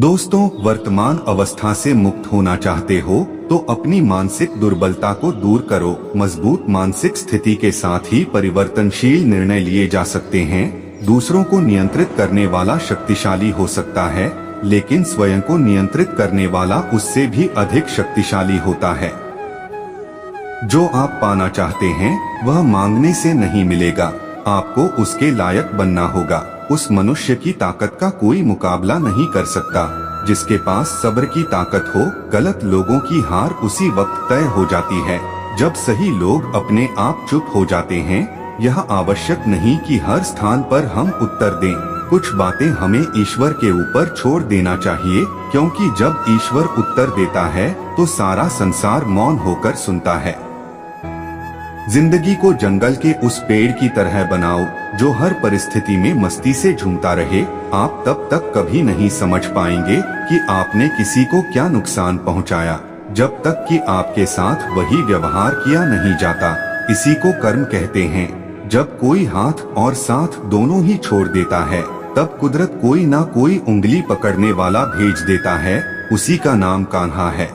दोस्तों, वर्तमान अवस्था से मुक्त होना चाहते हो तो अपनी मानसिक दुर्बलता को दूर करो। मजबूत मानसिक स्थिति के साथ ही परिवर्तनशील निर्णय लिए जा सकते हैं। दूसरों को नियंत्रित करने वाला शक्तिशाली हो सकता है, लेकिन स्वयं को नियंत्रित करने वाला उससे भी अधिक शक्तिशाली होता है। जो आप पाना चाहते हैं वह मांगने से नहीं मिलेगा, आपको उसके लायक बनना होगा। उस मनुष्य की ताकत का कोई मुकाबला नहीं कर सकता जिसके पास सब्र की ताकत हो। गलत लोगों की हार उसी वक्त तय हो जाती है जब सही लोग अपने आप चुप हो जाते हैं। यह आवश्यक नहीं कि हर स्थान पर हम उत्तर दें। कुछ बातें हमें ईश्वर के ऊपर छोड़ देना चाहिए, क्योंकि जब ईश्वर उत्तर देता है तो सारा संसार मौन होकर सुनता है। जिंदगी को जंगल के उस पेड़ की तरह बनाओ जो हर परिस्थिति में मस्ती से झूमता रहे। आप तब तक कभी नहीं समझ पाएंगे कि आपने किसी को क्या नुकसान पहुंचाया, जब तक कि आपके साथ वही व्यवहार किया नहीं जाता। इसी को कर्म कहते हैं। जब कोई हाथ और साथ दोनों ही छोड़ देता है, तब कुदरत कोई ना कोई उंगली पकड़ने वाला भेज देता है। उसी का नाम कान्हा है।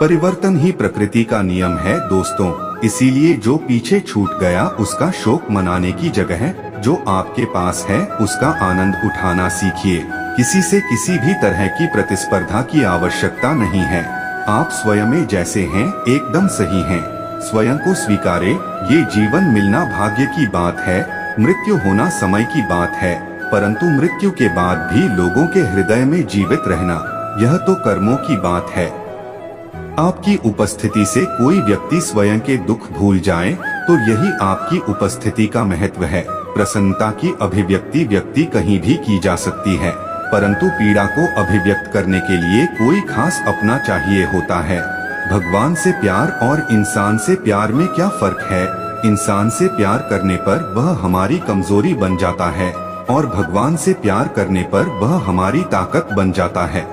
परिवर्तन ही प्रकृति का नियम है दोस्तों। इसीलिए जो पीछे छूट गया उसका शोक मनाने की जगह जो आपके पास है उसका आनंद उठाना सीखिए। किसी से किसी भी तरह की प्रतिस्पर्धा की आवश्यकता नहीं है। आप स्वयं में जैसे हैं एकदम सही हैं। स्वयं को स्वीकारे। ये जीवन मिलना भाग्य की बात है, मृत्यु होना समय की बात है, परंतु मृत्यु के बाद भी लोगों के हृदय में जीवित रहना, यह तो कर्मों की बात है। आपकी उपस्थिति से कोई व्यक्ति स्वयं के दुख भूल जाए तो यही आपकी उपस्थिति का महत्व है। प्रसन्नता की अभिव्यक्ति व्यक्ति कहीं भी की जा सकती है, परंतु पीड़ा को अभिव्यक्त करने के लिए कोई खास अपना चाहिए होता है। भगवान से प्यार और इंसान से प्यार में क्या फर्क है? इंसान से प्यार करने पर वह हमारी कमजोरी बन जाता है और भगवान से प्यार करने पर वह हमारी ताकत बन जाता है।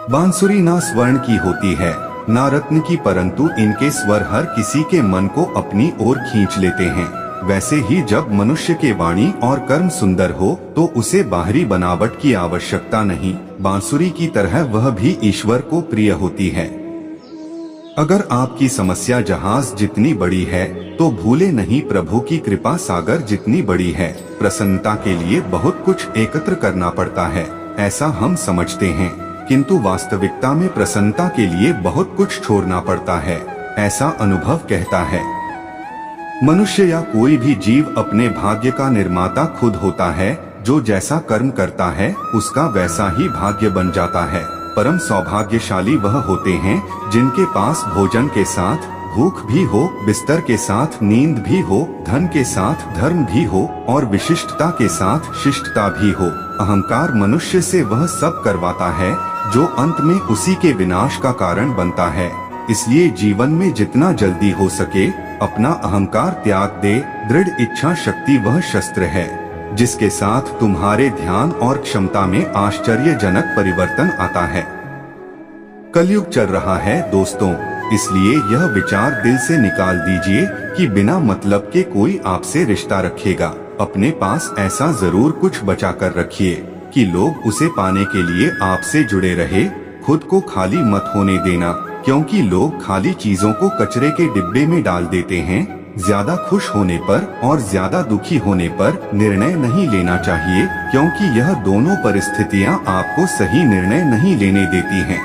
बांसुरी ना स्वर्ण की होती है ना रत्न की, परंतु इनके स्वर हर किसी के मन को अपनी ओर खींच लेते हैं। वैसे ही जब मनुष्य के वाणी और कर्म सुंदर हो तो उसे बाहरी बनावट की आवश्यकता नहीं। बांसुरी की तरह वह भी ईश्वर को प्रिय होती है। अगर आपकी समस्या जहाज जितनी बड़ी है तो भूले नहीं प्रभु की कृपा सागर जितनी बड़ी है। प्रसन्नता के लिए बहुत कुछ एकत्र करना पड़ता है, ऐसा हम समझते हैं, किंतु वास्तविकता में प्रसन्नता के लिए बहुत कुछ छोड़ना पड़ता है, ऐसा अनुभव कहता है। मनुष्य या कोई भी जीव अपने भाग्य का निर्माता खुद होता है। जो जैसा कर्म करता है उसका वैसा ही भाग्य बन जाता है। परम सौभाग्यशाली वह होते हैं जिनके पास भोजन के साथ भूख भी हो, बिस्तर के साथ नींद भी हो, धन के साथ धर्म भी हो और विशिष्टता के साथ शिष्टता भी हो। अहंकार मनुष्य से वह सब करवाता है जो अंत में उसी के विनाश का कारण बनता है। इसलिए जीवन में जितना जल्दी हो सके अपना अहंकार त्याग दे। दृढ़ इच्छा शक्ति वह शस्त्र है जिसके साथ तुम्हारे ध्यान और क्षमता में आश्चर्यजनक परिवर्तन आता है। कलयुग चल रहा है दोस्तों, इसलिए यह विचार दिल से निकाल दीजिए कि बिना मतलब के कोई आपसे रिश्ता रखेगा। अपने पास ऐसा जरूर कुछ बचा कर रखिए कि लोग उसे पाने के लिए आपसे जुड़े रहे। खुद को खाली मत होने देना, क्योंकि लोग खाली चीजों को कचरे के डिब्बे में डाल देते हैं। ज्यादा खुश होने पर और ज्यादा दुखी होने पर निर्णय नहीं लेना चाहिए, क्योंकि यह दोनों परिस्थितियां आपको सही निर्णय नहीं लेने देती हैं।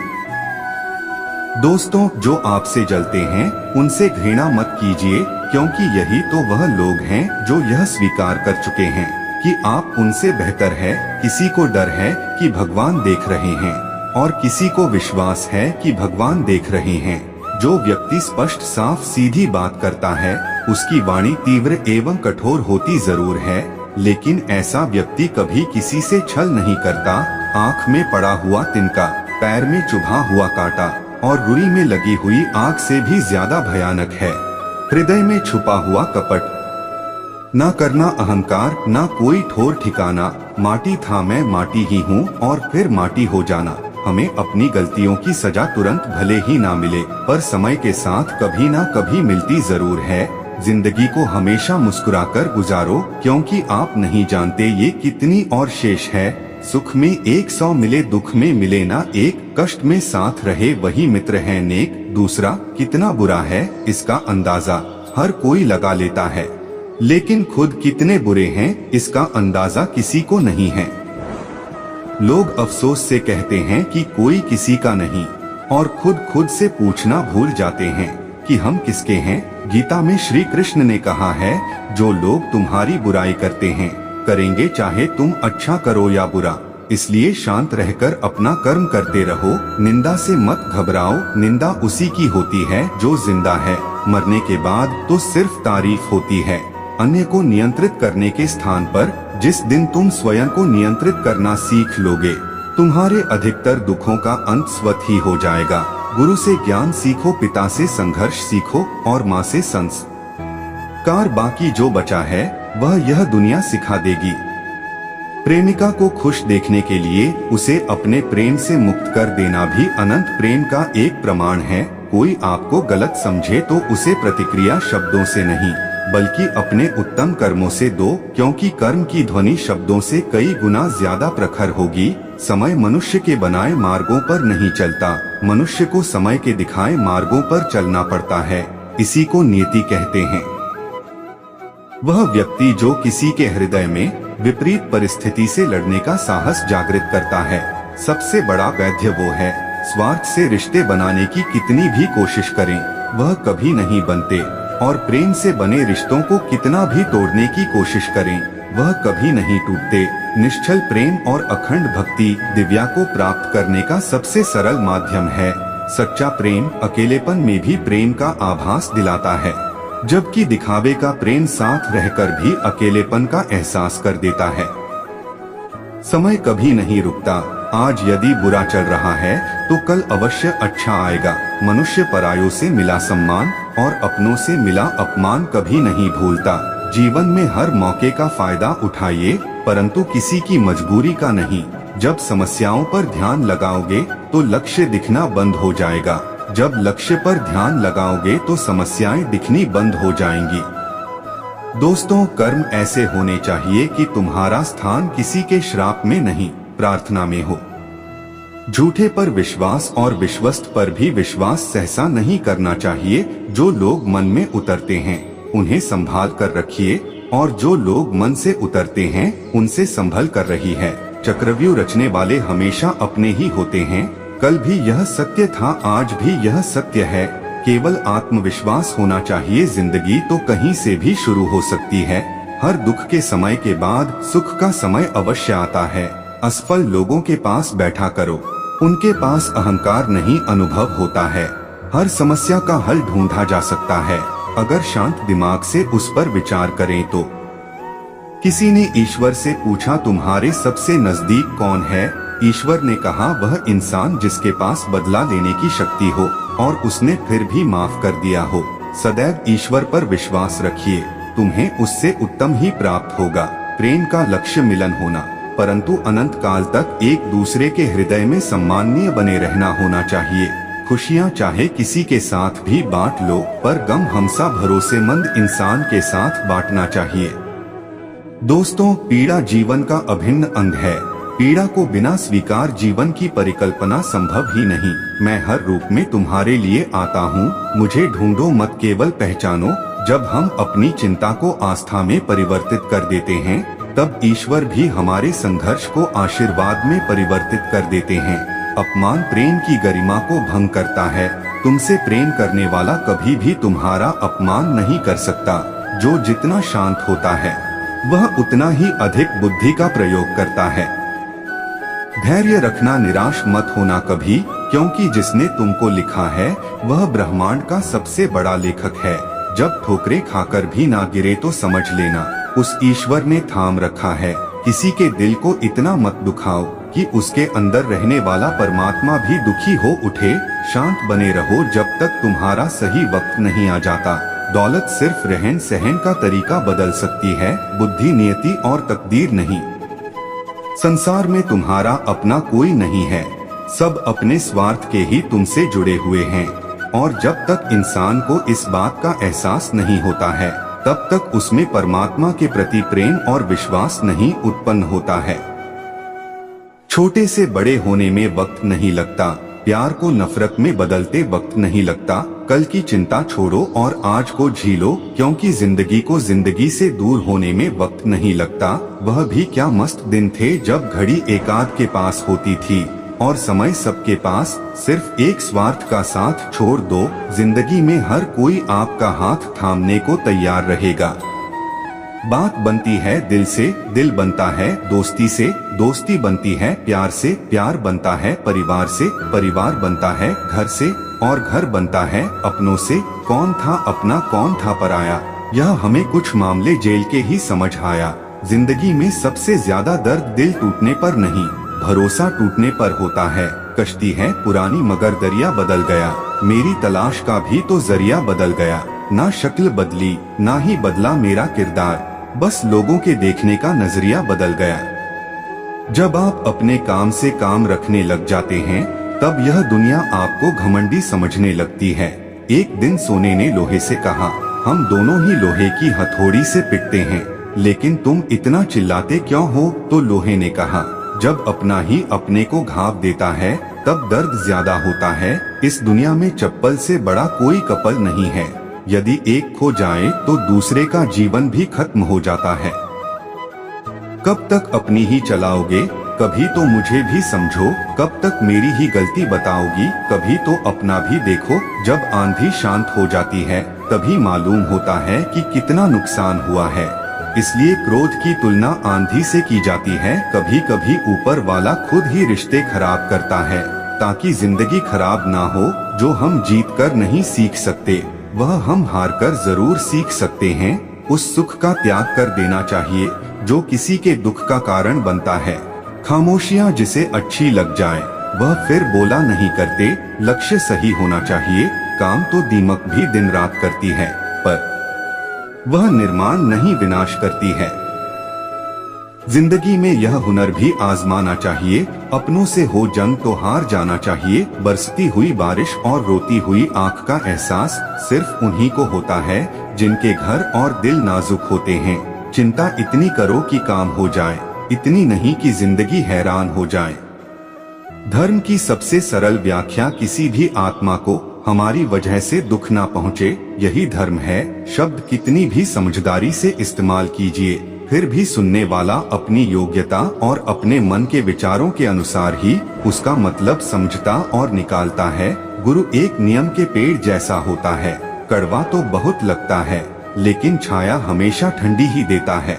दोस्तों, जो आपसे जलते हैं उनसे घृणा मत कीजिए, क्योंकि यही तो वह लोग हैं जो यह स्वीकार कर चुके हैं कि आप उनसे बेहतर है। किसी को डर है कि भगवान देख रहे हैं और किसी को विश्वास है कि भगवान देख रहे हैं। जो व्यक्ति स्पष्ट साफ सीधी बात करता है उसकी वाणी तीव्र एवं कठोर होती जरूर है, लेकिन ऐसा व्यक्ति कभी किसी से छल नहीं करता। आँख में पड़ा हुआ तिनका, पैर में चुभा हुआ कांटा और रुई में लगी हुई आग से भी ज्यादा भयानक है हृदय में छुपा हुआ कपट। ना करना अहंकार, ना कोई ठोर ठिकाना। माटी था मैं माटी ही हूँ और फिर माटी हो जाना। हमें अपनी गलतियों की सजा तुरंत भले ही ना मिले, पर समय के साथ कभी ना कभी मिलती जरूर है। जिंदगी को हमेशा मुस्कुराकर गुजारो, क्योंकि आप नहीं जानते ये कितनी और शेष है। सुख में 100 मिले दुख में मिले ना एक, कष्ट में साथ रहे वही मित्र है नेक। दूसरा, कितना बुरा है इसका अंदाजा हर कोई लगा लेता है, लेकिन खुद कितने बुरे हैं इसका अंदाजा किसी को नहीं है। लोग अफसोस से कहते हैं कि कोई किसी का नहीं, और खुद से पूछना भूल जाते हैं कि हम किसके हैं। गीता में श्री कृष्ण ने कहा है, जो लोग तुम्हारी बुराई करते हैं करेंगे चाहे तुम अच्छा करो या बुरा, इसलिए शांत रहकर अपना कर्म करते रहो। निंदा से मत घबराओ, निंदा उसी की होती है जो जिंदा है, मरने के बाद तो सिर्फ तारीफ होती है। अन्य को नियंत्रित करने के स्थान पर जिस दिन तुम स्वयं को नियंत्रित करना सीख लोगे, तुम्हारे अधिकतर दुखों का अंत स्वतः ही हो जाएगा। गुरु से ज्ञान सीखो, पिता से संघर्ष सीखो और माँ से संस्कार। बाकी जो बचा है वह यह दुनिया सिखा देगी। प्रेमिका को खुश देखने के लिए उसे अपने प्रेम से मुक्त कर देना भी अनंत प्रेम का एक प्रमाण है। कोई आपको गलत समझे तो उसे प्रतिक्रिया शब्दों से नहीं बल्कि अपने उत्तम कर्मों से दो, क्योंकि कर्म की ध्वनि शब्दों से कई गुना ज्यादा प्रखर होगी। समय मनुष्य के बनाए मार्गों पर नहीं चलता, मनुष्य को समय के दिखाए मार्गों पर चलना पड़ता है। इसी को नियति कहते हैं। वह व्यक्ति जो किसी के हृदय में विपरीत परिस्थिति से लड़ने का साहस जागृत करता है, सबसे बड़ा वैद्य वो है। स्वार्थ से रिश्ते बनाने की कितनी भी कोशिश करें वह कभी नहीं बनते, और प्रेम से बने रिश्तों को कितना भी तोड़ने की कोशिश करें वह कभी नहीं टूटते। निश्चल प्रेम और अखंड भक्ति दिव्या को प्राप्त करने का सबसे सरल माध्यम है। सच्चा प्रेम अकेलेपन में भी प्रेम का आभास दिलाता है, जबकि दिखावे का प्रेम साथ रहकर भी अकेलेपन का एहसास कर देता है। समय कभी नहीं रुकता, आज यदि बुरा चल रहा है तो कल अवश्य अच्छा आएगा। मनुष्य परायों से मिला सम्मान और अपनों से मिला अपमान कभी नहीं भूलता। जीवन में हर मौके का फायदा उठाइए, परंतु किसी की मजबूरी का नहीं। जब समस्याओं पर ध्यान लगाओगे तो लक्ष्य दिखना बंद हो जाएगा, जब लक्ष्य पर ध्यान लगाओगे तो समस्याएं दिखनी बंद हो जाएंगी। दोस्तों, कर्म ऐसे होने चाहिए कि तुम्हारा स्थान किसी के श्राप में नहीं, प्रार्थना में हो। झूठे पर विश्वास और विश्वस्त पर भी विश्वास सहसा नहीं करना चाहिए। जो लोग मन में उतरते हैं उन्हें संभाल कर रखिए, और जो लोग मन से उतरते हैं उनसे संभल कर रही है। चक्रव्यूह रचने वाले हमेशा अपने ही होते हैं। कल भी यह सत्य था, आज भी यह सत्य है। केवल आत्मविश्वास होना चाहिए। जिंदगी तो कहीं से भी शुरू हो सकती है। हर दुख के समय के बाद सुख का समय अवश्य आता है। असफल लोगों के पास बैठा करो, उनके पास अहंकार नहीं अनुभव होता है। हर समस्या का हल ढूंढा जा सकता है अगर शांत दिमाग से उस पर विचार करें तो। किसी ने ईश्वर से पूछा, तुम्हारे सबसे नजदीक कौन है? ईश्वर ने कहा, वह इंसान जिसके पास बदला लेने की शक्ति हो और उसने फिर भी माफ कर दिया हो। सदैव ईश्वर पर विश्वास रखिए, तुम्हें उससे उत्तम ही प्राप्त होगा। प्रेम का लक्ष्य मिलन होना, परंतु अनंत काल तक एक दूसरे के हृदय में सम्माननीय बने रहना होना चाहिए। खुशियाँ चाहे किसी के साथ भी बांट लो, पर गम हमेशा भरोसेमंद इंसान के साथ बांटना चाहिए। दोस्तों, पीड़ा जीवन का अभिन्न अंग है। पीड़ा को बिना स्वीकार जीवन की परिकल्पना संभव ही नहीं। मैं हर रूप में तुम्हारे लिए आता हूँ, मुझे ढूंढो मत केवल पहचानो। जब हम अपनी चिंता को आस्था में परिवर्तित कर देते हैं, तब ईश्वर भी हमारे संघर्ष को आशीर्वाद में परिवर्तित कर देते हैं। अपमान प्रेम की गरिमा को भंग करता है। तुमसे प्रेम करने वाला कभी भी तुम्हारा अपमान नहीं कर सकता। जो जितना शांत होता है वह उतना ही अधिक बुद्धि का प्रयोग करता है। धैर्य रखना, निराश मत होना कभी, क्योंकि जिसने तुमको लिखा है वह ब्रह्मांड का सबसे बड़ा लेखक है। जब ठोकरें खाकर भी ना गिरे तो समझ लेना उस ईश्वर ने थाम रखा है। किसी के दिल को इतना मत दुखाओ कि उसके अंदर रहने वाला परमात्मा भी दुखी हो उठे। शांत बने रहो जब तक तुम्हारा सही वक्त नहीं आ जाता। दौलत सिर्फ रहन सहन का तरीका बदल सकती है, बुद्धि, नियति और तकदीर नहीं। संसार में तुम्हारा अपना कोई नहीं है, सब अपने स्वार्थ के ही तुमसे जुड़े हुए हैं। और जब तक इंसान को इस बात का एहसास नहीं होता है, तब तक उसमें परमात्मा के प्रति प्रेम और विश्वास नहीं उत्पन्न होता है। छोटे से बड़े होने में वक्त नहीं लगता, प्यार को नफरत में बदलते वक्त नहीं लगता। कल की चिंता छोड़ो और आज को जी लो, क्योंकि जिंदगी को जिंदगी से दूर होने में वक्त नहीं लगता। वह भी क्या मस्त दिन थे जब घड़ी एकाध के पास होती थी और समय सबके पास। सिर्फ एक स्वार्थ का साथ छोड़ दो, जिंदगी में हर कोई आपका हाथ थामने को तैयार रहेगा। बात बनती है दिल से, दिल बनता है दोस्ती से, दोस्ती बनती है प्यार से, प्यार बनता है परिवार से, परिवार बनता है घर से और घर बनता है अपनों से। कौन था अपना कौन था पराया, यह हमें कुछ मामले जेल के ही समझ आया। जिंदगी में सबसे ज्यादा दर्द दिल टूटने पर नहीं, भरोसा टूटने पर होता है। कश्ती है पुरानी मगर दरिया बदल गया, मेरी तलाश का भी तो जरिया बदल गया। ना शक्ल बदली ना ही बदला मेरा किरदार, बस लोगों के देखने का नजरिया बदल गया। जब आप अपने काम से काम रखने लग जाते हैं, तब यह दुनिया आपको घमंडी समझने लगती है। एक दिन सोने ने लोहे से कहा, हम दोनों ही लोहे की हथौड़ी से पिटते हैं, लेकिन तुम इतना चिल्लाते क्यों हो? तो लोहे ने कहा, जब अपना ही अपने को घाव देता है तब दर्द ज्यादा होता है। इस दुनिया में चप्पल से बड़ा कोई कपल नहीं है, यदि एक खो जाए तो दूसरे का जीवन भी खत्म हो जाता है। कब तक अपनी ही चलाओगे, कभी तो मुझे भी समझो, कब तक मेरी ही गलती बताओगी, कभी तो अपना भी देखो। जब आंधी शांत हो जाती है तभी मालूम होता है कि कितना नुकसान हुआ है। इसलिए क्रोध की तुलना आंधी से की जाती है। कभी कभी ऊपर वाला खुद ही रिश्ते खराब करता है, ताकि जिंदगी खराब ना हो। जो हम जीत कर नहीं सीख सकते, वह हम हार कर जरूर सीख सकते हैं। उस सुख का त्याग कर देना चाहिए जो किसी के दुख का कारण बनता है। खामोशियां जिसे अच्छी लग जाए, वह फिर बोला नहीं करते। लक्ष्य सही होना चाहिए, काम तो दीमक भी दिन रात करती है, पर वह निर्माण नहीं विनाश करती है। जिंदगी में यह हुनर भी आजमाना चाहिए, अपनों से हो जंग तो हार जाना चाहिए। बरसती हुई बारिश और रोती हुई आंख का एहसास सिर्फ उन्हीं को होता है जिनके घर और दिल नाजुक होते हैं। चिंता इतनी करो कि काम हो जाए, इतनी नहीं कि जिंदगी हैरान हो जाए। धर्म की सबसे सरल व्याख्या किसी भी आत्मा को हमारी वजह से दुख ना पहुँचे, यही धर्म है। शब्द कितनी भी समझदारी से इस्तेमाल कीजिए, फिर भी सुनने वाला अपनी योग्यता और अपने मन के विचारों के अनुसार ही उसका मतलब समझता और निकालता है। गुरु एक नियम के पेड़ जैसा होता है, कड़वा तो बहुत लगता है, लेकिन छाया हमेशा ठंडी ही देता है।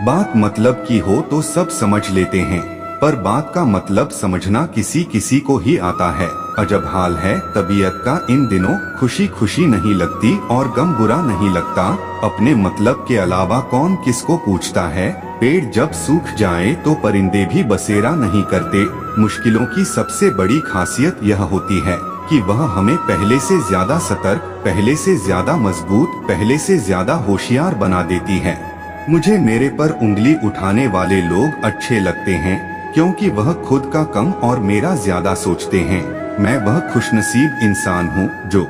बात मतलब की हो तो सब समझ लेते हैं, पर बात का मतलब समझना किसी किसी को ही आता है। अजब हाल है तबीयत का इन दिनों, खुशी खुशी नहीं लगती और गम बुरा नहीं लगता। अपने मतलब के अलावा कौन किसको पूछता है। पेड़ जब सूख जाए तो परिंदे भी बसेरा नहीं करते। मुश्किलों की सबसे बड़ी खासियत यह होती है कि वह हमें पहले से ज्यादा सतर्क, पहले से ज्यादा मजबूत, पहले से ज्यादा होशियार बना देती है। मुझे मेरे पर उंगली उठाने वाले लोग अच्छे लगते हैं, क्योंकि वह खुद का कम और मेरा ज्यादा सोचते हैं। मैं वह खुशनसीब इंसान हूँ जो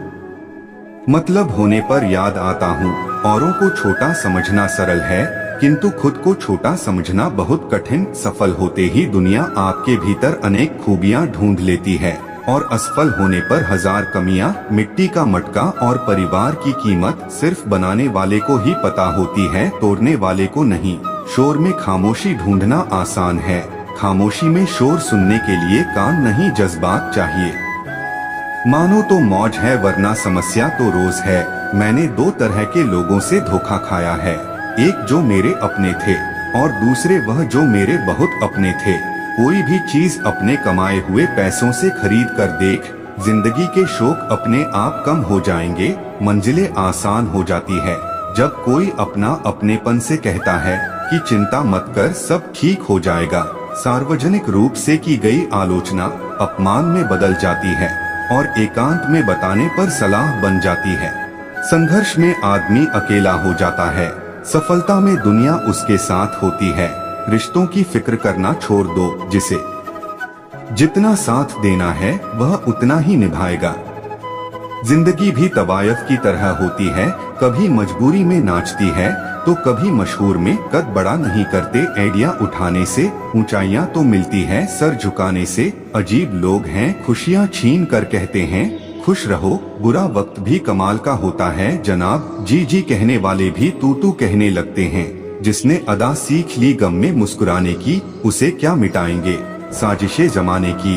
मतलब होने पर याद आता हूँ। औरों को छोटा समझना सरल है, किंतु खुद को छोटा समझना बहुत कठिन। सफल होते ही दुनिया आपके भीतर अनेक खूबियाँ ढूंढ लेती है, और असफल होने पर हजार कमियां। मिट्टी का मटका और परिवार की कीमत सिर्फ बनाने वाले को ही पता होती है, तोड़ने वाले को नहीं। शोर में खामोशी ढूंढना आसान है, खामोशी में शोर सुनने के लिए कान नहीं जज्बात चाहिए। मानो तो मौज है वरना समस्या तो रोज है। मैंने दो तरह के लोगों से धोखा खाया है, एक जो मेरे अपने थे और दूसरे वह जो मेरे बहुत अपने थे। कोई भी चीज अपने कमाए हुए पैसों से खरीद कर देख, जिंदगी के शौक अपने आप कम हो जाएंगे, मंजिलें आसान हो जाती है। जब कोई अपना अपनेपन से कहता है कि चिंता मत कर सब ठीक हो जाएगा, सार्वजनिक रूप से की गई आलोचना अपमान में बदल जाती है और एकांत में बताने पर सलाह बन जाती है। संघर्ष में आदमी अकेला हो जाता है, सफलता में दुनिया उसके साथ होती है। रिश्तों की फिक्र करना छोड़ दो, जिसे जितना साथ देना है वह उतना ही निभाएगा। जिंदगी भी तवायफ की तरह होती है, कभी मजबूरी में नाचती है, तो कभी मशहूर में कद बड़ा नहीं करते। आइडिया उठाने से ऊंचाइयां तो मिलती है, सर झुकाने से। अजीब लोग हैं, खुशियां छीन कर कहते हैं खुश रहो। बुरा वक्त भी कमाल का होता है जनाब, जी जी कहने वाले भी तू तू कहने लगते हैं। जिसने अदा सीख ली गम में मुस्कुराने की, उसे क्या मिटाएंगे साजिशे जमाने की।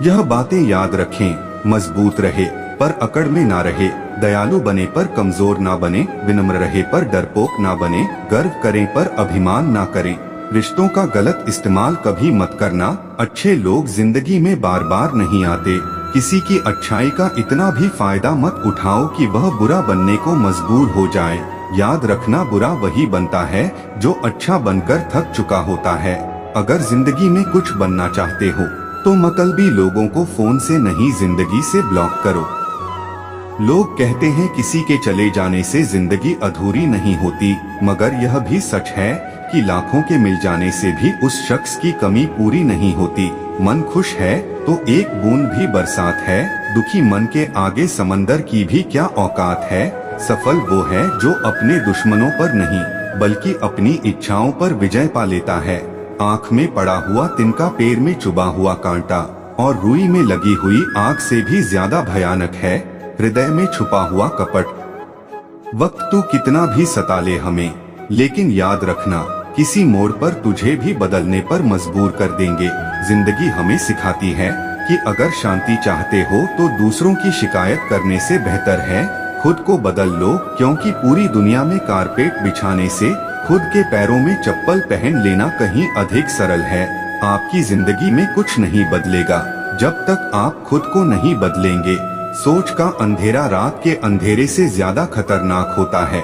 यह बातें याद रखें, मजबूत रहे पर अकड़ में ना रहे, दयालु बने पर कमजोर ना बने, विनम्र रहे पर डरपोक ना बने, गर्व करें पर अभिमान ना करें। रिश्तों का गलत इस्तेमाल कभी मत करना, अच्छे लोग जिंदगी में बार बार नहीं आते। किसी की अच्छाई का इतना भी फायदा मत उठाओ कि वह बुरा बनने को मजबूर हो जाए। याद रखना, बुरा वही बनता है जो अच्छा बनकर थक चुका होता है। अगर जिंदगी में कुछ बनना चाहते हो तो मतलबी लोगों को फोन से नहीं, जिंदगी से ब्लॉक करो। लोग कहते हैं किसी के चले जाने से जिंदगी अधूरी नहीं होती, मगर यह भी सच है कि लाखों के मिल जाने से भी उस शख्स की कमी पूरी नहीं होती। मन खुश है तो एक बूंद भी बरसात है, दुखी मन के आगे समंदर की भी क्या औकात है। सफल वो है जो अपने दुश्मनों पर नहीं बल्कि अपनी इच्छाओं पर विजय पा लेता है। आँख में पड़ा हुआ तिनका पैर में चुभा हुआ कांटा, और रुई में लगी हुई आग से भी ज्यादा भयानक है हृदय में छुपा हुआ कपट। वक्त तू कितना भी सता ले हमें, लेकिन याद रखना किसी मोड़ पर तुझे भी बदलने पर मजबूर कर देंगे। जिंदगी हमें सिखाती है कि अगर शांति चाहते हो तो दूसरों की शिकायत करने से बेहतर है खुद को बदल लो, क्योंकि पूरी दुनिया में कारपेट बिछाने से खुद के पैरों में चप्पल पहन लेना कहीं अधिक सरल है। आपकी जिंदगी में कुछ नहीं बदलेगा जब तक आप खुद को नहीं बदलेंगे। सोच का अंधेरा रात के अंधेरे से ज्यादा खतरनाक होता है।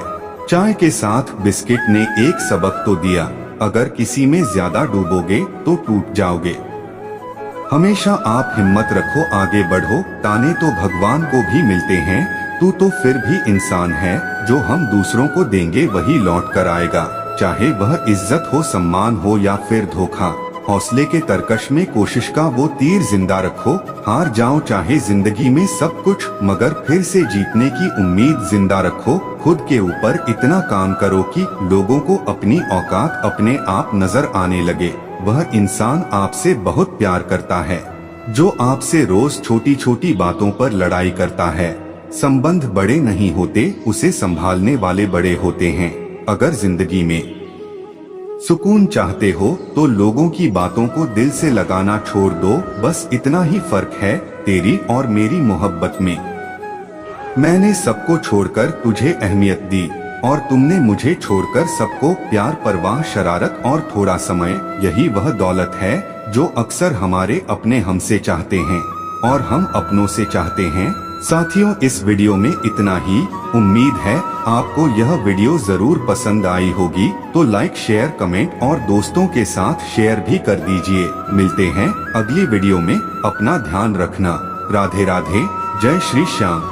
चाय के साथ बिस्किट ने एक सबक तो दिया, अगर किसी में ज्यादा डूबोगे तो टूट जाओगे। हमेशा आप हिम्मत रखो, आगे बढ़ो। ताने तो भगवान को भी मिलते हैं, तू तो फिर भी इंसान है। जो हम दूसरों को देंगे वही लौट कर आएगा, चाहे वह इज्जत हो, सम्मान हो या फिर धोखा। हौसले के तरकश में कोशिश का वो तीर जिंदा रखो। हार जाओ चाहे जिंदगी में सब कुछ, मगर फिर से जीतने की उम्मीद जिंदा रखो। खुद के ऊपर इतना काम करो कि लोगों को अपनी औकात अपने आप नजर आने लगे। वह इंसान आपसे बहुत प्यार करता है जो आपसे रोज छोटी छोटी बातों पर लड़ाई करता है। संबंध बड़े नहीं होते, उसे संभालने वाले बड़े होते हैं। अगर जिंदगी में सुकून चाहते हो तो लोगों की बातों को दिल से लगाना छोड़ दो। बस इतना ही फर्क है तेरी और मेरी मोहब्बत में। मैंने सबको छोड़कर तुझे अहमियत दी और तुमने मुझे छोड़कर सबको प्यार, परवाह, शरारत और थोड़ा समय। यही वह दौलत है जो अक्सर हमारे अपने हमसे चाहते हैं और हम अपनों से चाहते हैं। साथियों, इस वीडियो में इतना ही। उम्मीद है आपको यह वीडियो जरूर पसंद आई होगी, तो लाइक, शेयर, कमेंट और दोस्तों के साथ शेयर भी कर दीजिए। मिलते हैं अगली वीडियो में, अपना ध्यान रखना। राधे राधे, जय श्री श्याम।